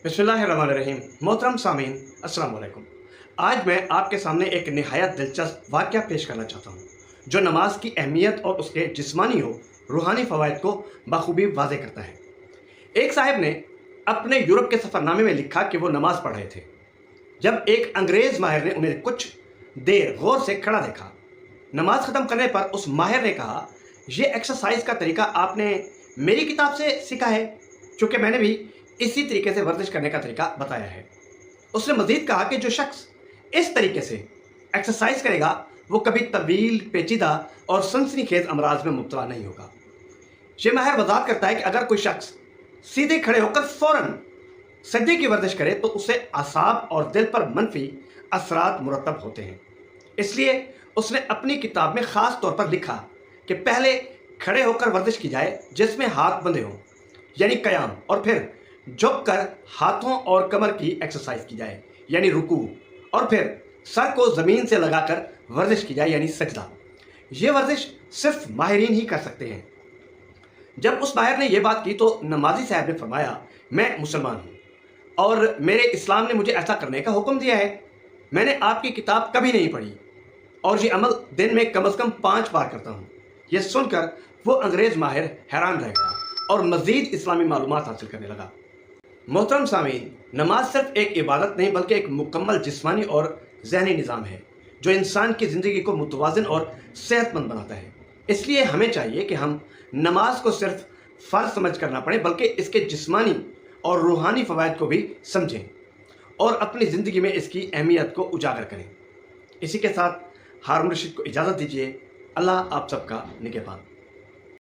बिस्मिल्लाहिर्रहमानिर्रहीम। मोहतरम सामीन, अस्सलाम वालेकुम। आज मैं आपके सामने एक निहायत दिलचस्प वाक़या पेश करना चाहता हूँ जो नमाज की अहमियत और उसके जिस्मानी और रूहानी फ़वाइद को बखूबी वाज़ेह करता है। एक साहब ने अपने यूरोप के सफ़रनामे में लिखा कि वो नमाज़ पढ़ रहे थे जब एक अंग्रेज़ माहिर ने उन्हें कुछ देर गौर से खड़ा देखा। नमाज ख़त्म करने पर उस माहिर ने कहा, ये एक्सरसाइज का तरीका आपने मेरी किताब से सीखा है, चूँकि मैंने भी इसी तरीके से वर्जिश करने का तरीका बताया है। उसने मज़ीद कहा कि जो शख्स इस तरीके से एक्सरसाइज करेगा वो कभी तवील, पेचीदा और सनसनीखेज़ अमराज में मुब्तला नहीं होगा। ये माहिर वज़ाहत करता है कि अगर कोई शख्स सीधे खड़े होकर फ़ौरन सजदे की वर्जिश करे तो उससे असाब और दिल पर मनफी असरात मुरतब होते हैं। इसलिए उसने अपनी किताब में ख़ास तौर पर लिखा कि पहले खड़े होकर वर्जिश की जाए जिसमें हाथ बंधे हों यानी क़याम, और फिर झुक कर हाथों और कमर की एक्सरसाइज की जाए यानी रुकू, और फिर सर को ज़मीन से लगाकर वर्जिश की जाए यानी सजदा। ये वर्जिश सिर्फ माहिरीन ही कर सकते हैं। जब उस माहिर ने यह बात की तो नमाजी साहब ने फरमाया, मैं मुसलमान हूँ और मेरे इस्लाम ने मुझे ऐसा करने का हुक्म दिया है। मैंने आपकी किताब कभी नहीं पढ़ी और ये अमल दिन में कम अज़ कम 5 बार करता हूँ। यह सुनकर वो अंग्रेज़ माहिर हैरान रह गया और मज़ीद इस्लामी मालूमात हासिल करने लगा। मोहतरम सामीन, नमाज सिर्फ एक इबादत नहीं बल्कि एक मुकम्मल जिस्मानी और ज़हनी निज़ाम है जो इंसान की ज़िंदगी को मुतवाज़िन और सेहतमंद बनाता है। इसलिए हमें चाहिए कि हम नमाज को सिर्फ फ़र्ज समझ कर ना पड़े बल्कि इसके जिस्मानी और रूहानी फ़वाइद को भी समझें और अपनी ज़िंदगी में इसकी अहमियत को उजागर करें। इसी के साथ हारून रशीद को इजाज़त दीजिए। अल्लाह आप सबका निगहबान।